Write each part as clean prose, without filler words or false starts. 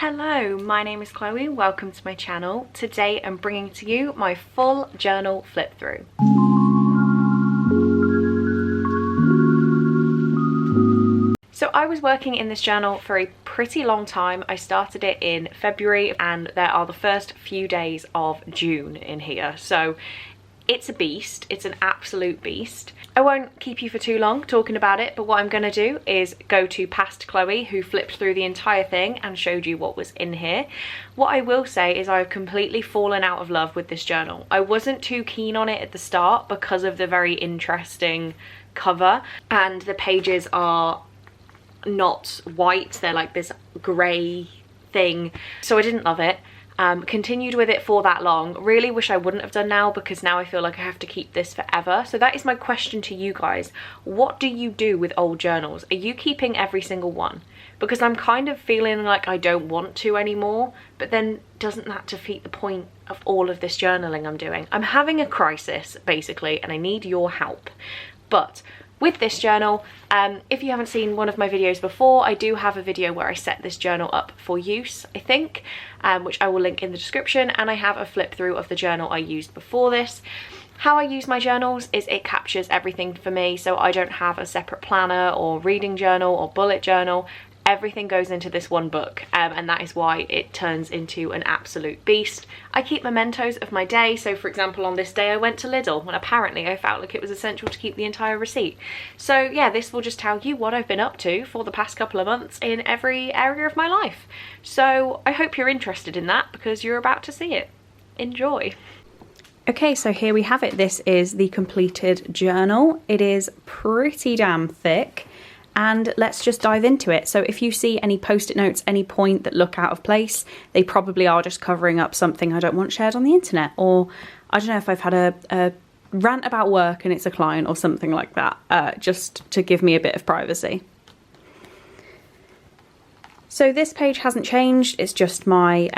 Hello, my name is Chloe, welcome to my channel. Today I'm bringing to you my full journal flip through. So I was working in this journal for a pretty long time. I started it in February and there are the first few days of June in here. So it's a beast, it's an absolute beast. I won't keep you for too long talking about it, but what I'm gonna do is go to past Chloe, who flipped through the entire thing and showed you what was in here. What I will say is I've completely fallen out of love with this journal. I wasn't too keen on it at the start because of the very interesting cover, and the pages are not white, they're like this grey thing, so I didn't love it. Continued with it for that long. Really wish I wouldn't have done now, because now I feel like I have to keep this forever. So that is my question to you guys. What do you do with old journals? Are you keeping every single one? Because I'm kind of feeling like I don't want to anymore, but then doesn't that defeat the point of all of this journaling I'm doing? I'm having a crisis basically, and I need your help. But with this journal, if you haven't seen one of my videos before, I do have a video where I set this journal up for use, I think, which I will link in the description, and I have a flip through of the journal I used before this. How I use my journals is it captures everything for me, so I don't have a separate planner or reading journal or bullet journal. Everything goes into this one book, and that is why it turns into an absolute beast. I keep mementos of my day, so for example on this day I went to Lidl when apparently I felt like it was essential to keep the entire receipt. So yeah, this will just tell you what I've been up to for the past couple of months in every area of my life. So I hope you're interested in that, because you're about to see it. Enjoy. Okay, so here we have it. This is the completed journal. It is pretty damn thick. And let's just dive into it. So if you see any post-it notes, any point that look out of place, they probably are just covering up something I don't want shared on the internet. Or I don't know if I've had a rant about work and it's a client or something like that, just to give me a bit of privacy. So this page hasn't changed, it's just my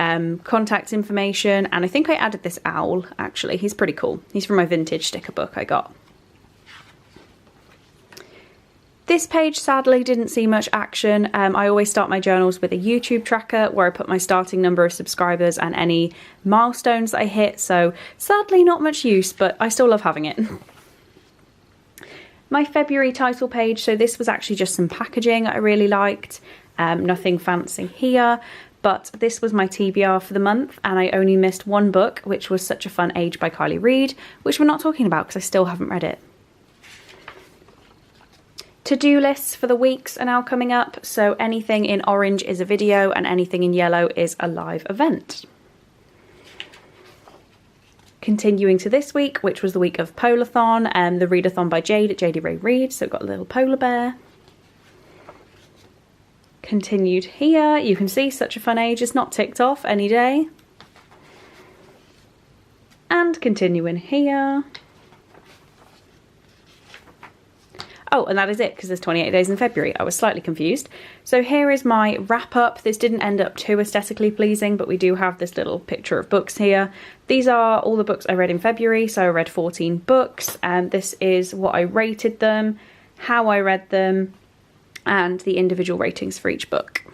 contact information, and I think I added this owl, actually. He's pretty cool. He's from my vintage sticker book I got. This page sadly didn't see much action. I always start my journals with a YouTube tracker where I put my starting number of subscribers and any milestones that I hit, so sadly not much use, but I still love having it. My February title page, so this was actually just some packaging I really liked. Nothing fancy here, but this was my TBR for the month, and I only missed one book, which was Such a Fun Age by Kylie Reid, which we're not talking about because I still haven't read it. To-do lists for the weeks are now coming up, so anything in orange is a video and anything in yellow is a live event. Continuing to this week, which was the week of Polathon, and the Readathon by Jade at JD Ray Read, so got a little polar bear. Continued here, you can see Such a Fun Age is not ticked off any day. And continuing here. Oh, and that is it, because there's 28 days in February. I was slightly confused. So here is my wrap up. This didn't end up too aesthetically pleasing, but we do have this little picture of books here. These are all the books I read in February. So I read 14 books, and this is what I rated them, how I read them, and the individual ratings for each book.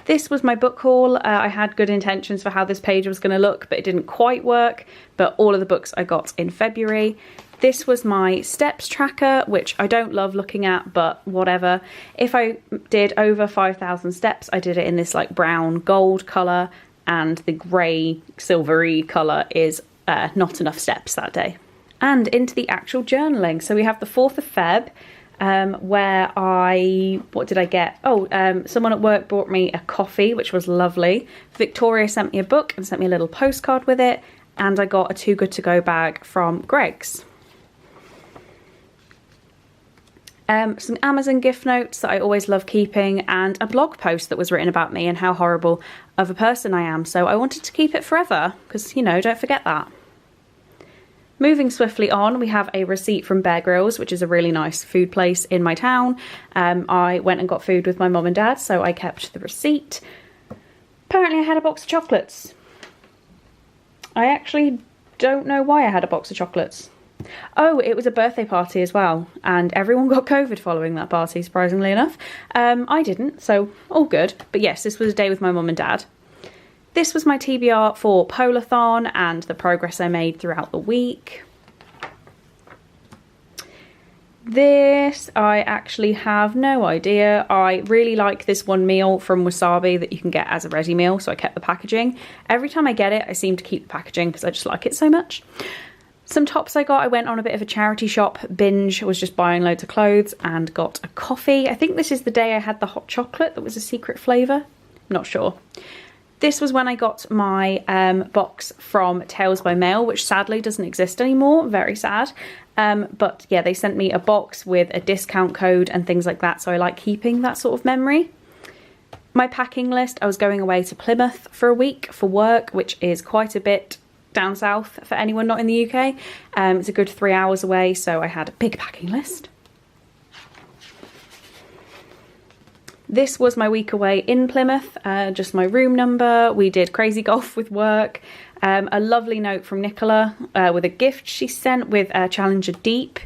This was my book haul. I had good intentions for how this page was going to look, but it didn't quite work. But all of the books I got in February. This was my steps tracker, which I don't love looking at, but whatever. If I did over 5,000 steps, I did it in this like brown gold colour, and the grey silvery colour is not enough steps that day. And into the actual journaling. So we have the 4th of Feb, where what did I get? Oh, someone at work brought me a coffee, which was lovely. Victoria sent me a book and sent me a little postcard with it, and I got a Too Good To Go bag from Greggs. Some Amazon gift notes that I always love keeping, and a blog post that was written about me and how horrible of a person I am. So I wanted to keep it forever, because, you know, don't forget that. Moving swiftly on, we have a receipt from Bear Grylls, which is a really nice food place in my town. I went and got food with my mum and dad, so I kept the receipt. Apparently I had a box of chocolates. I actually don't know why I had a box of chocolates. Oh, it was a birthday party as well, and everyone got COVID following that party, surprisingly enough. I didn't, so all good. But yes, this was a day with my mum and dad. This was my TBR for Polathon and the progress I made throughout the week. This, I actually have no idea. I really like this one meal from Wasabi that you can get as a ready meal, so I kept the packaging. Every time I get it, I seem to keep the packaging because I just like it so much. Some tops I got, I went on a bit of a charity shop binge, was just buying loads of clothes and got a coffee. I think this is the day I had the hot chocolate that was a secret flavour. Not sure. This was when I got my box from Tales by Mail, which sadly doesn't exist anymore. Very sad. But yeah, they sent me a box with a discount code and things like that, so I like keeping that sort of memory. My packing list, I was going away to Plymouth for a week for work, which is quite a bit down south for anyone not in the UK. It's a good 3 hours away, so I had a big packing list. This was my week away in Plymouth, just my room number. We did crazy golf with work. A lovely note from Nicola with a gift she sent with Challenger Deep.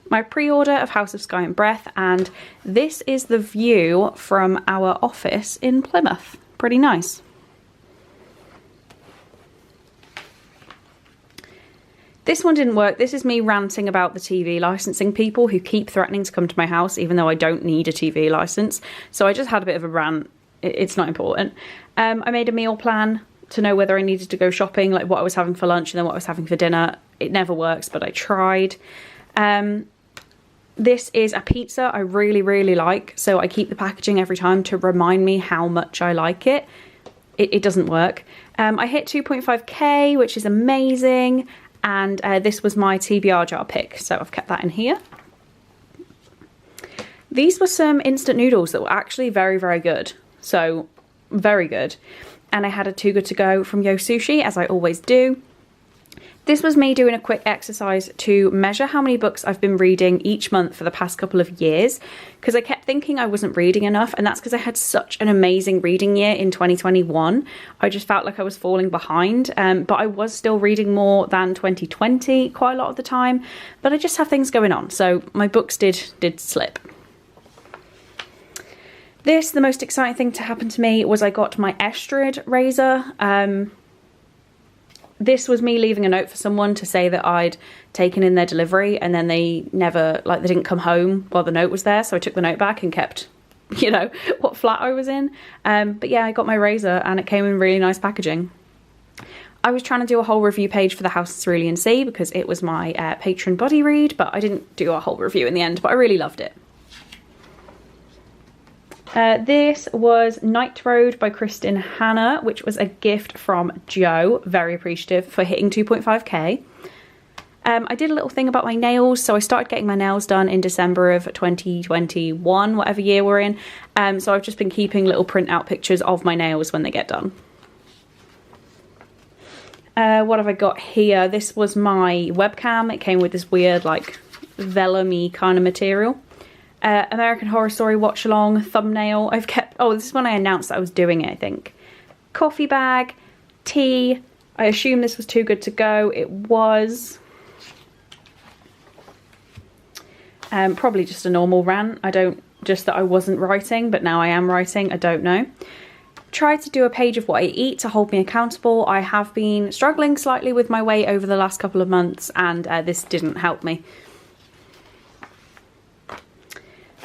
My pre-order of House of Sky and Breath, and this is the view from our office in Plymouth. Pretty nice. This one didn't work. This is me ranting about the TV licensing people who keep threatening to come to my house even though I don't need a TV license. So I just had a bit of a rant. It's not important. I made a meal plan to know whether I needed to go shopping, like what I was having for lunch and then what I was having for dinner. It never works, but I tried. This is a pizza I really, really like. So I keep the packaging every time to remind me how much I like it. It doesn't work. I hit 2.5k, which is amazing. And this was my TBR jar pick, so I've kept that in here. These were some instant noodles that were actually very, very good. So, very good. And I had a Too Good To Go from Yo Sushi, as I always do. This was me doing a quick exercise to measure how many books I've been reading each month for the past couple of years, because I kept thinking I wasn't reading enough, and that's because I had such an amazing reading year in 2021. I just felt like I was falling behind, but I was still reading more than 2020 quite a lot of the time, but I just have things going on, so my books did slip. The most exciting thing to happen to me was I got my SCRIBD razor. This was me leaving a note for someone to say that I'd taken in their delivery and then they didn't come home while the note was there. So I took the note back and kept, you know, what flat I was in. But yeah, I got my razor and it came in really nice packaging. I was trying to do a whole review page for The House of Cerulean Sea because it was my patron buddy read, but I didn't do a whole review in the end, but I really loved it. This was Night Road by Kristen Hanna, which was a gift from Joe. Very appreciative for hitting 2.5k. I did a little thing about my nails, so I started getting my nails done in December of 2021, whatever year we're in. So I've just been keeping little print-out pictures of my nails when they get done. What have I got here? This was my webcam. It came with this weird, like, vellum-y kind of material. American Horror Story watch along thumbnail. I've kept, oh, this is when I announced that I was doing it, I think. Coffee bag, tea. I assume this was Too Good To Go. It was. Probably just a normal rant. Just that I wasn't writing, but now I am writing. I don't know. Tried to do a page of what I eat to hold me accountable. I have been struggling slightly with my weight over the last couple of months, and this didn't help me.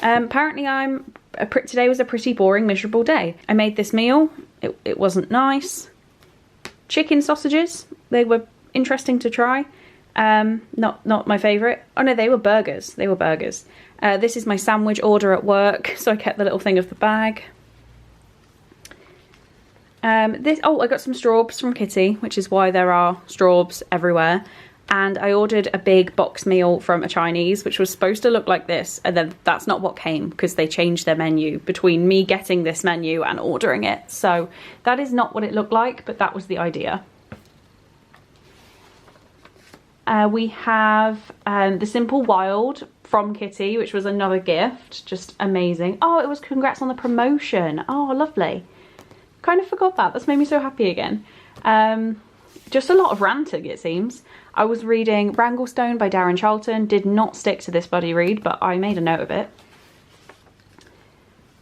Apparently today was a pretty boring, miserable day. I made this meal. It wasn't nice. Chicken sausages. They were interesting to try. Not my favourite. Oh no, they were burgers. They were burgers. This is my sandwich order at work, so I kept the little thing of the bag. I got some straws from Kitty, which is why there are straws everywhere. And I ordered a big box meal from a Chinese, which was supposed to look like this, and then that's not what came because they changed their menu between me getting this menu and ordering it. So that is not what it looked like, but that was the idea. We have the Simple Wild from Kitty, which was another gift. Just amazing. Oh, it was congrats on the promotion. Oh, lovely. Kind of forgot that. That's made me so happy again. just a lot of ranting, it seems. I was reading Wranglestone by Darren Charlton. Did not stick to this bloody read, but I made a note of it.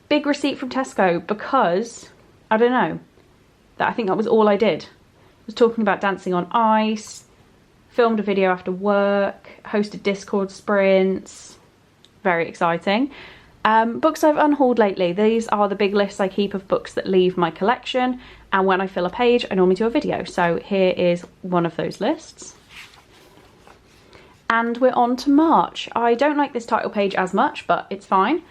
Big receipt from Tesco because, I don't know, I think that was all I did. I was talking about dancing on ice, filmed a video after work, hosted Discord sprints. Very exciting. Books I've unhauled lately. These are the big lists I keep of books that leave my collection, and when I fill a page I normally do a video. So here is one of those lists. And we're on to March. I don't like this title page as much, but it's fine.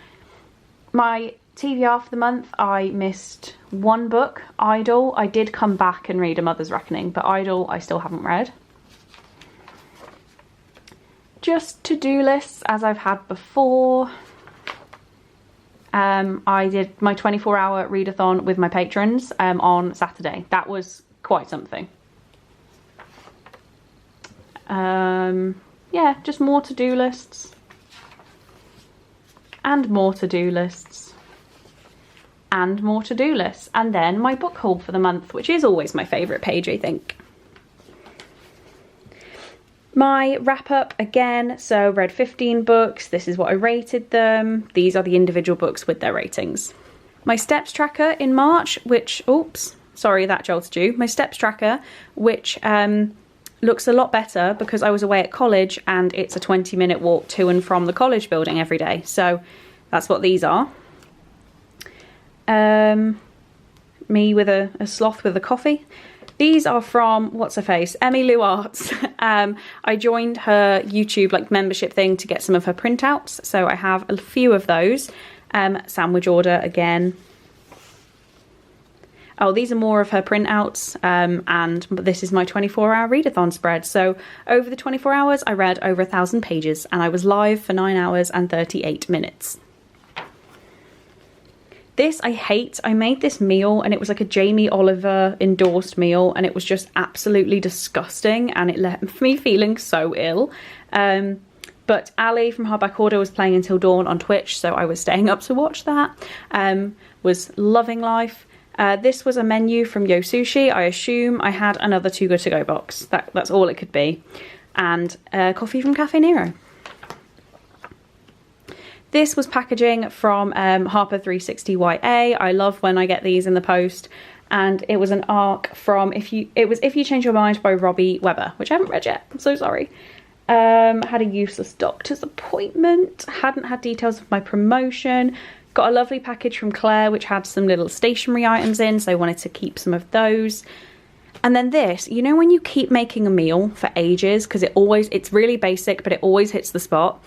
My TBR for the month, I missed one book, Idle. I did come back and read A Mother's Reckoning, but Idle I still haven't read. Just to-do lists as I've had before. I did my 24-hour readathon with my patrons on Saturday. That was quite something. Yeah, just more to-do lists. And more to-do lists. And more to-do lists. And then my book haul for the month, which is always my favourite page, I think. My wrap up again, so read 15 books, this is what I rated them, these are the individual books with their ratings. My steps tracker in March, which, oops, sorry that jolted you, my steps tracker, which looks a lot better because I was away at college and it's a 20-minute walk to and from the college building every day, so that's what these are. Me with a sloth with a coffee. These are from, what's her face, Emmy Lou Arts. I joined her YouTube like membership thing to get some of her printouts. So I have a few of those. Sandwich order again. Oh, these are more of her printouts. And this is my 24-hour readathon spread. So over the 24 hours, I read over 1,000 pages and I was live for 9 hours and 38 minutes. This I hate. I made this meal and it was like a Jamie Oliver endorsed meal and it was just absolutely disgusting and it left me feeling so ill. But Ali from Hardback Order was playing Until Dawn on Twitch, so I was staying up to watch that. Was loving life. This was a menu from Yo Sushi. I assume I had another Too Good To Go box. That's all it could be. And coffee from Cafe Nero. This was packaging from Harper 360 YA. I love when I get these in the post. And it was an arc from If You Change Your Mind by Robbie Webber, which I haven't read yet. I'm so sorry. Had a useless doctor's appointment. Hadn't had details of my promotion. Got a lovely package from Claire, which had some little stationery items in, so I wanted to keep some of those. And then this, you know when you keep making a meal for ages, because it's really basic, but it always hits the spot.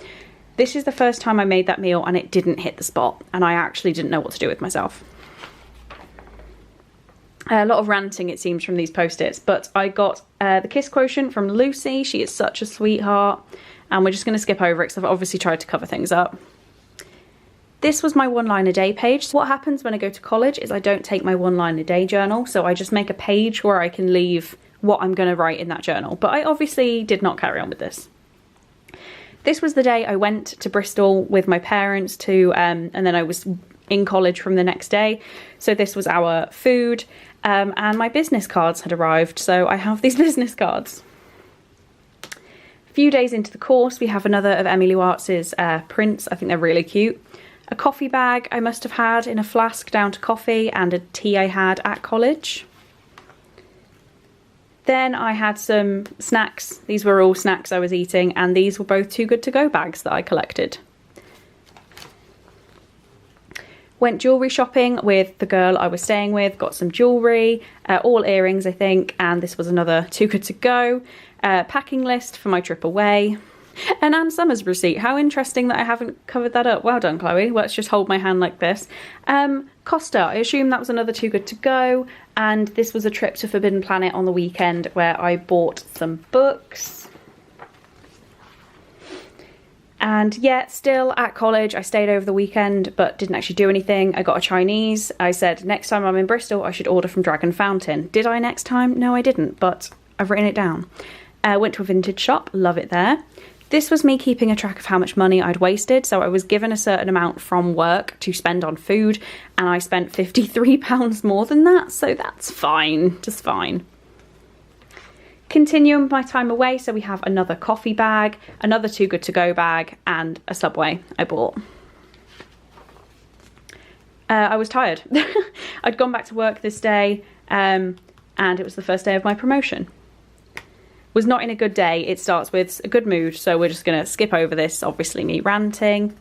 This is the first time I made that meal and it didn't hit the spot and I actually didn't know what to do with myself. A lot of ranting it seems from these post-its, but I got the kiss quotient from Lucy. She is such a sweetheart and we're just going to skip over it because I've obviously tried to cover things up. This was my 1 line a day page. So what happens when I go to college is I don't take my 1 line a day journal, so I just make a page where I can leave what I'm going to write in that journal, but I obviously did not carry on with this. This was the day I went to Bristol with my parents and then I was in college from the next day. So this was our food and my business cards had arrived. So I have these business cards. A few days into the course, we have another of Emily Arts' prints. I think they're really cute. A coffee bag I must have had in a flask down to coffee and a tea I had at college. Then I had some snacks. These were all snacks I was eating and these were both Too Good To Go bags that I collected. Went jewellery shopping with the girl I was staying with, got some jewellery, all earrings I think, and this was another Too Good To Go. Packing list for my trip away. An Ann Summers receipt. How interesting that I haven't covered that up. Well done, Chloe. Let's just hold my hand like this. Costa. I assume that was another Too Good To Go. And this was a trip to Forbidden Planet on the weekend where I bought some books. And yeah, still at college. I stayed over the weekend but didn't actually do anything. I got a Chinese. I said next time I'm in Bristol I should order from Dragon Fountain. Did I next time? No, I didn't, but I've written it down. Went to a vintage shop. Love it there. This was me keeping a track of how much money I'd wasted. So I was given a certain amount from work to spend on food and I spent £53 more than that. So that's fine, just fine. Continuing my time away, so we have another coffee bag, another Too Good To Go bag, and a Subway I bought. I was tired. I'd gone back to work this day, and it was the first day of my promotion. Was not in a good day. It starts with a good mood, so we're just gonna skip over this, obviously me ranting.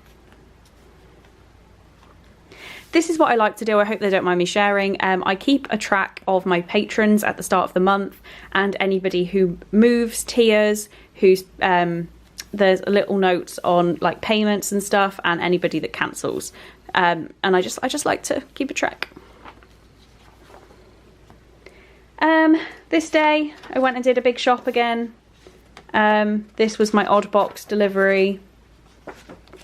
This is what I like to do. I hope they don't mind me sharing. I keep a track of my patrons at the start of the month and anybody who moves tiers, who's there's a little notes on like payments and stuff, and anybody that cancels. And I just like to keep a track. This day I went and did a big shop again. This was my odd box delivery.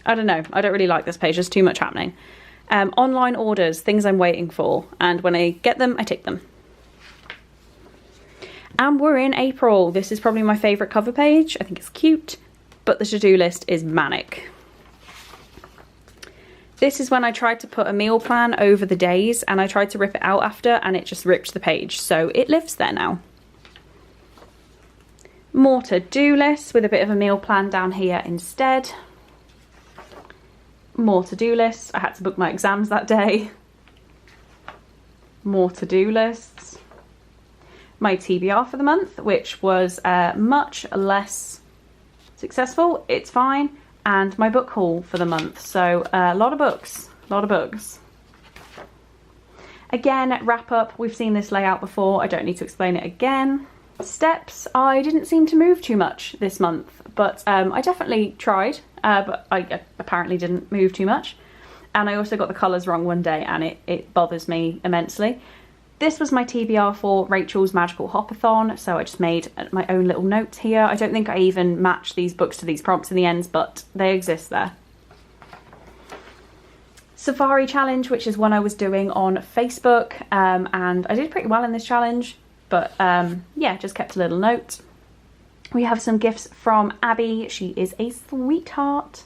I don't know. I don't really like this page. There's too much happening. Online orders, things I'm waiting for, and when I get them, I take them. And we're in April. This is probably my favourite cover page. I think it's cute, but the to-do list is manic. This is when I tried to put a meal plan over the days, and I tried to rip it out after, and it just ripped the page, so it lives there now. More to-do lists with a bit of a meal plan down here instead. More to-do lists. I had to book my exams that day. More to-do lists. My TBR for the month, which was much less successful. It's fine. And my book haul for the month. So a lot of books. A lot of books. Again, wrap up. We've seen this layout before. I don't need to explain it again. Steps. I didn't seem to move too much this month, but I definitely tried. But I apparently didn't move too much. And I also got the colours wrong one day, and it bothers me immensely. This was my TBR for Rachel's Magical Hopathon, so I just made my own little notes here. I don't think I even matched these books to these prompts in the end, but they exist there. Safari challenge, which is one I was doing on Facebook, and I did pretty well in this challenge, but yeah, just kept a little note. We have some gifts from Abby. She is a sweetheart.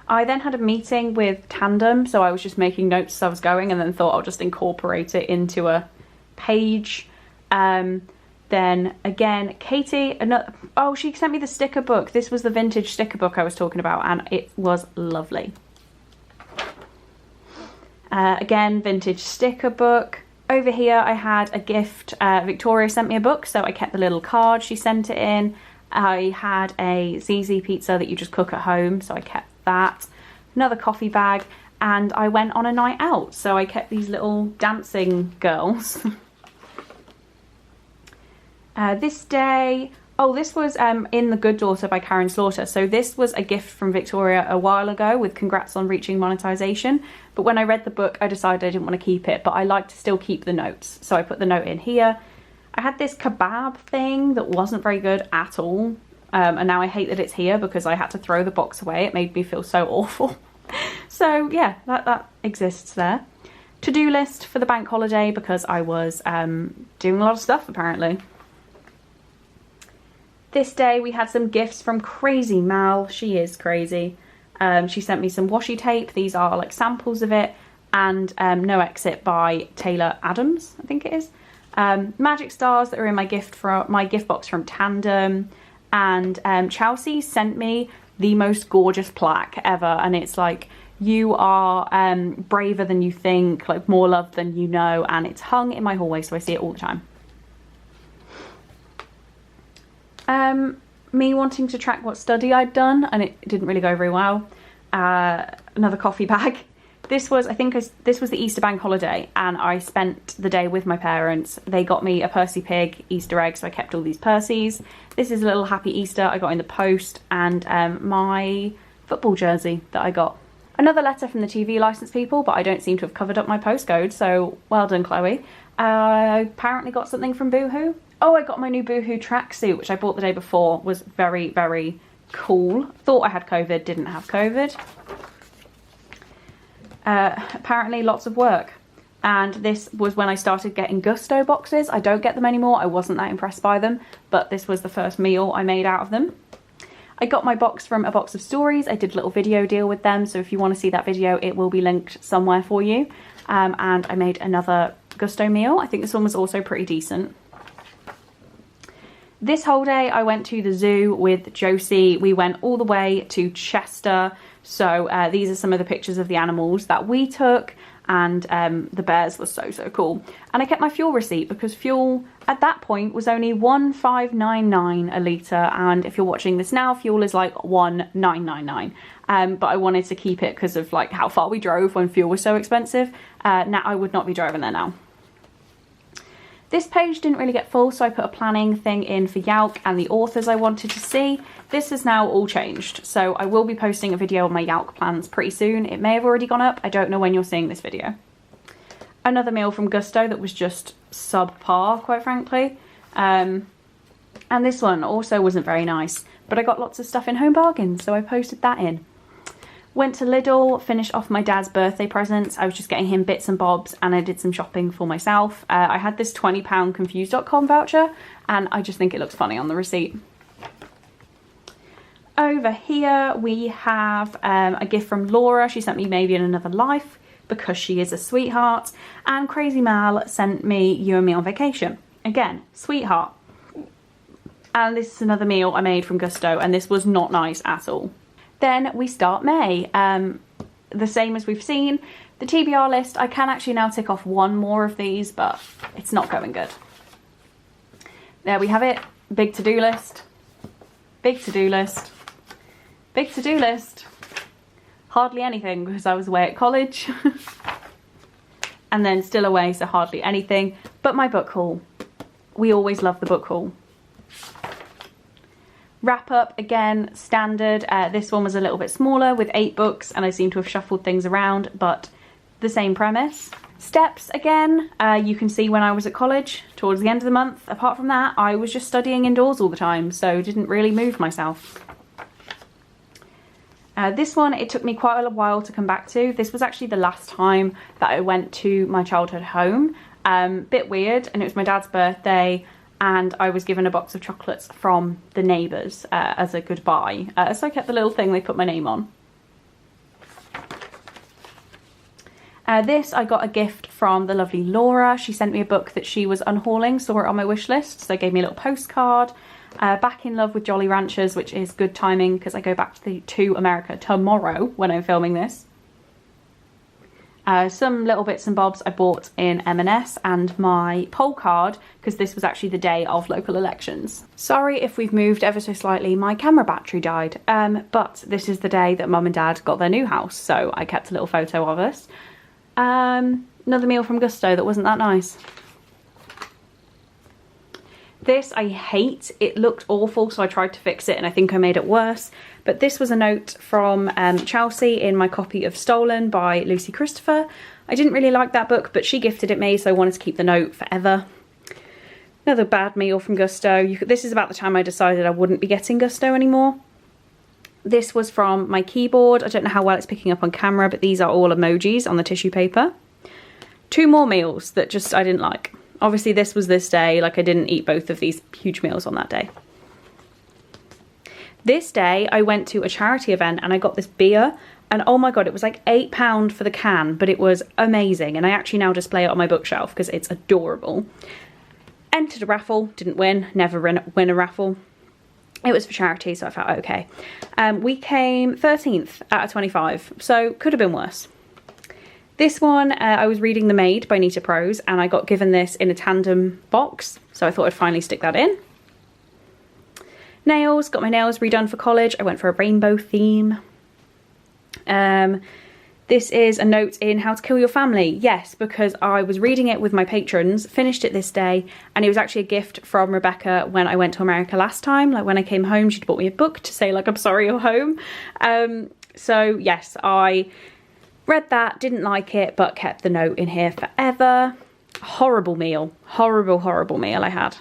I then had a meeting with Tandem, so I was just making notes as I was going, and then thought I'll just incorporate it into a page. Then again, Katie, oh, she sent me the sticker book. This was the vintage sticker book I was talking about, and it was lovely. Again, vintage sticker book. Over here I had a gift. Victoria sent me a book, so I kept the little card she sent it in. I had a ZZ pizza that you just cook at home, so I kept that. Another coffee bag, and I went on a night out, so I kept these little dancing girls. This day, oh, this was in The Good Daughter by Karen Slaughter. So this was a gift from Victoria a while ago with congrats on reaching monetization. But when I read the book, I decided I didn't want to keep it, but I like to still keep the notes. So I put the note in here. I had this kebab thing that wasn't very good at all. And now I hate that it's here because I had to throw the box away. It made me feel so awful. So yeah, that exists there. To-do list for the bank holiday because I was doing a lot of stuff apparently. This day we had some gifts from Crazy Mal. She is crazy. She sent me some washi tape. These are like samples of it. And No Exit by Taylor Adams, I think it is. Magic stars that are in my gift box from Tandem. And Chelsea sent me the most gorgeous plaque ever. And it's like, you are braver than you think, like more loved than you know. And it's hung in my hallway, so I see it all the time. Me wanting to track what study I'd done, and it didn't really go very well. Another coffee bag. This was, I think this was the Easter bank holiday, and I spent the day with my parents. They got me a Percy Pig Easter egg, so I kept all these Percys. This is a little Happy Easter I got in the post, and my football jersey that I got. Another letter from the TV license people, but I don't seem to have covered up my postcode, so well done, Chloe. I apparently got something from Boohoo. Oh, I got my new Boohoo tracksuit, which I bought the day before. Was very, very cool. Thought I had COVID, didn't have COVID. Apparently lots of work. And this was when I started getting Gusto boxes. I don't get them anymore. I wasn't that impressed by them, but this was the first meal I made out of them. I got my box from A Box of Stories. I did a little video deal with them, so if you want to see that video, it will be linked somewhere for you. And I made another Gusto meal. I think this one was also pretty decent. This whole day I went to the zoo with Josie. We went all the way to Chester. So these are some of the pictures of the animals that we took, and the bears were so cool. And I kept my fuel receipt because fuel at that point was only 1,599 a litre, and if you're watching this now, fuel is like 1,999. But I wanted to keep it because of like how far we drove when fuel was so expensive. Now I would not be driving there now. This page didn't really get full, so I put a planning thing in for Yalc and the authors I wanted to see. This has now all changed, so I will be posting a video on my Yalc plans pretty soon. It may have already gone up, I don't know when you're seeing this video. Another meal from Gusto that was just subpar, quite frankly. And this one also wasn't very nice, but I got lots of stuff in Home Bargains, so I posted that in. Went to Lidl, finished off my dad's birthday presents. I was just getting him bits and bobs, and I did some shopping for myself. I had this £20 confused.com voucher, and I just think it looks funny on the receipt. Over here we have a gift from Laura. She sent me Maybe in Another Life because she is a sweetheart. And Crazy Mal sent me You and Me on Vacation. Again, sweetheart. And this is another meal I made from Gusto, and this was not nice at all. Then we start May, the same as we've seen. The TBR list, I can actually now tick off one more of these, but it's not going good. There we have it, big to-do list, big to-do list, big to-do list. Hardly anything because I was away at college and then still away, so hardly anything, but my book haul. We always love the book haul. Wrap up, again, standard. This one was a little bit smaller with 8 books, and I seem to have shuffled things around, but the same premise. Steps, again, you can see when I was at college towards the end of the month. Apart from that, I was just studying indoors all the time, so didn't really move myself. This one, it took me quite a while to come back to. This was actually the last time that I went to my childhood home. Bit weird, and it was my dad's birthday, and I was given a box of chocolates from the neighbours as a goodbye. So I kept the little thing they put my name on. This I got a gift from the lovely Laura. She sent me a book that she was unhauling, saw it on my wish list, so gave me a little postcard. Back in Love with Jolly Ranchers, which is good timing because I go back to America tomorrow when I'm filming this. Some little bits and bobs I bought in M&S, and my poll card because this was actually the day of local elections. Sorry if we've moved ever so slightly, my camera battery died, but this is the day that Mum and Dad got their new house, so I kept a little photo of us. Another meal from Gusto that wasn't that nice. This I hate. It looked awful, so I tried to fix it and I think I made it worse. But this was a note from Chelsea in my copy of Stolen by Lucy Christopher. I didn't really like that book, but she gifted it me, so I wanted to keep the note forever. Another bad meal from Gusto. This is about the time I decided I wouldn't be getting Gusto anymore. This was from my keyboard. I don't know how well it's picking up on camera, but these are all emojis on the tissue paper. 2 more meals that just I didn't like. Obviously this was this day, like I didn't eat both of these huge meals on that day. This day I went to a charity event and I got this beer, and oh my god, it was like £8 for the can, but it was amazing, and I actually now display it on my bookshelf because it's adorable. Entered a raffle, didn't win, never win a raffle. It was for charity, so I felt okay. We came 13th out of 25, so could have been worse. This one, I was reading The Maid by Nita Prose, and I got given this in a tandem box, so I thought I'd finally stick that in. Nails, got my nails redone for college. I went for a rainbow theme. This is a note in How to Kill Your Family. Yes, because I was reading it with my patrons, finished it this day, and it was actually a gift from Rebecca when I went to America last time. Like when I came home, she'd bought me a book to say like, I'm sorry you're home. So yes, I read that, didn't like it, but kept the note in here forever. Horrible meal. Horrible meal I had.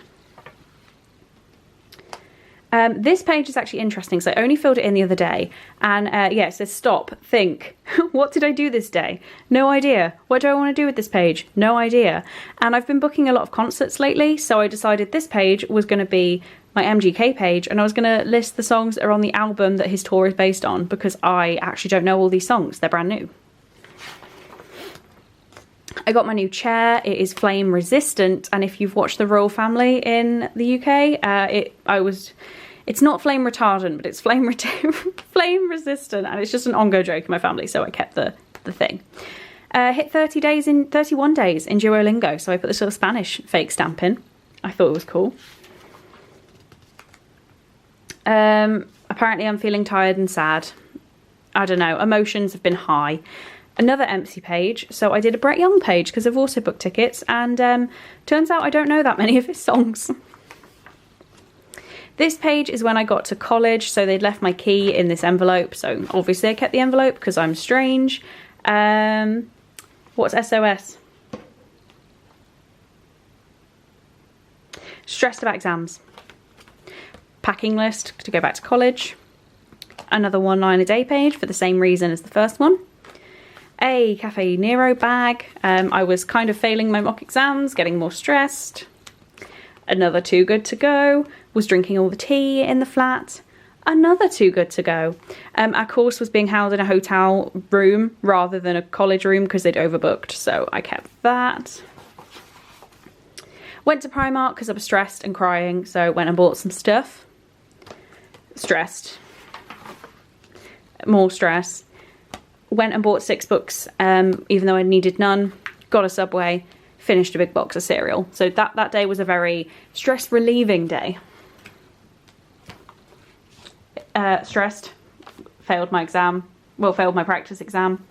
This page is actually interesting, so I only filled it in the other day, and yeah, it says stop, think. What did I do this day? No idea. What do I want to do with this page? No idea. And I've been booking a lot of concerts lately, so I decided this page was going to be my MGK page, and I was going to list the songs that are on the album that his tour is based on, because I actually don't know all these songs. They're brand new. I got my new chair. It is flame resistant, and if you've watched the royal family in the UK, it's not flame retardant, but it's flame resistant, and it's just an ongoing joke in my family, so I kept the thing. Hit 31 days in Duolingo, so I put this little Spanish fake stamp in. I thought it was cool. Apparently I'm feeling tired and sad. I don't know, emotions have been high. Another empty page, so I did a Brett Young page because I've also booked tickets, and turns out I don't know that many of his songs. This page is when I got to college, so they'd left my key in this envelope, so obviously I kept the envelope because I'm strange. What's SOS? Stressed about exams. Packing list to go back to college. Another 1 line a day page for the same reason as the first one. A Cafe Nero bag. I was kind of failing my mock exams, getting more stressed. Another Too Good To Go. Was drinking all the tea in the flat. Another Too Good To Go. Our course was being held in a hotel room rather than a college room because they'd overbooked, so I kept that. Went to Primark because I was stressed and crying, so went and bought some stuff. Stressed. More stress. Went and bought 6 books, even though I needed none. Got a Subway. Finished a big box of cereal. So that day was a very stress relieving day. Stressed. Failed my exam. Well, failed my practice exam.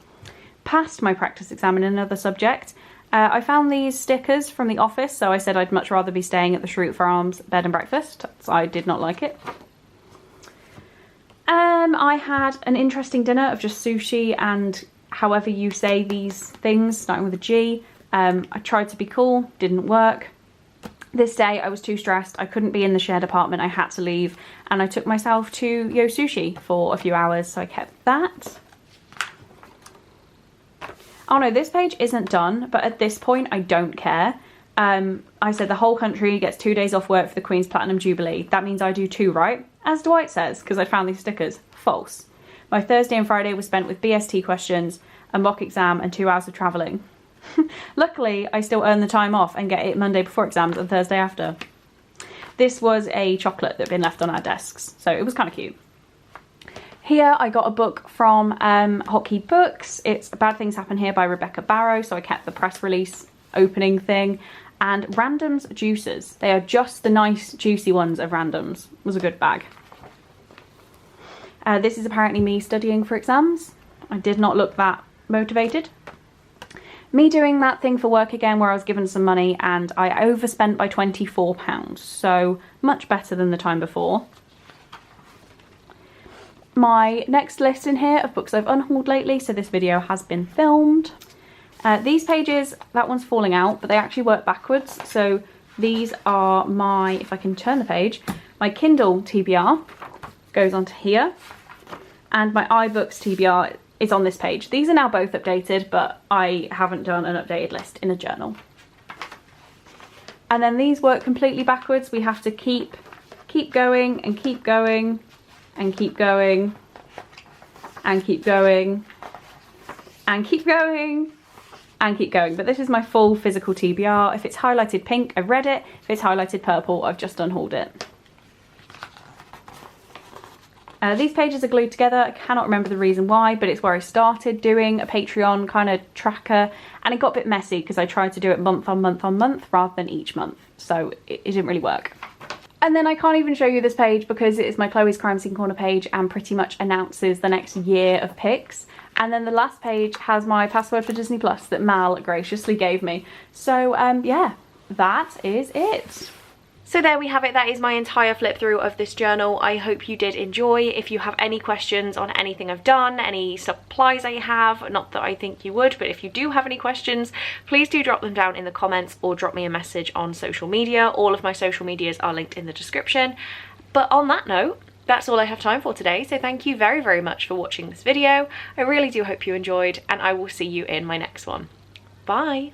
Passed my practice exam in another subject. I found these stickers from the office, so I said I'd much rather be staying at the Shroot Farms bed and breakfast. So I did not like it. I had an interesting dinner of just sushi and however you say these things, starting with a G. I tried to be cool, didn't work. This day I was too stressed, I couldn't be in the shared apartment, I had to leave, and I took myself to Yo Sushi for a few hours, so I kept that. Oh no, this page isn't done, but at this point I don't care. I said the whole country gets 2 days off work for the Queen's Platinum Jubilee. That means I do 2, right? As Dwight says, because I found these stickers. False. My Thursday and Friday was spent with BST questions, a mock exam, and 2 hours of travelling. Luckily, I still earn the time off and get it Monday before exams and Thursday after. This was a chocolate that had been left on our desks, so it was kind of cute. Here I got a book from Hotkey Books. It's Bad Things Happen Here by Rebecca Barrow, so I kept the press release opening thing. And Randoms Juices. They are just the nice juicy ones of Randoms. It was a good bag. This is apparently me studying for exams. I did not look that motivated. Me doing that thing for work again where I was given some money and I overspent by £24, so much better than the time before. My next list in here of books I've unhauled lately, so this video has been filmed. These pages, that one's falling out, but they actually work backwards, so these are my, if I can turn the page, my Kindle TBR goes onto here, and my iBooks TBR is on this page. These are now both updated, but I haven't done an updated list in a journal. And then these work completely backwards. We have to keep going and keep going and keep going and keep going and keep going and keep going. But this is my full physical TBR. If it's highlighted pink, I've read it. If it's highlighted purple, I've just unhauled it. These pages are glued together. I cannot remember the reason why, but it's where I started doing a Patreon kind of tracker, and it got a bit messy because I tried to do it month on month on month rather than each month, so it didn't really work. And then I can't even show you this page because it is my Chloe's Crime Scene Corner page and pretty much announces the next year of picks. And then the last page has my password for Disney Plus that Mal graciously gave me. So yeah, that is it. So there we have it. That is my entire flip through of this journal. I hope you did enjoy. If you have any questions on anything I've done, any supplies I have, not that I think you would, but if you do have any questions, please do drop them down in the comments or drop me a message on social media. All of my social medias are linked in the description. But on that note, that's all I have time for today. So thank you very, very much for watching this video. I really do hope you enjoyed, and I will see you in my next one. Bye.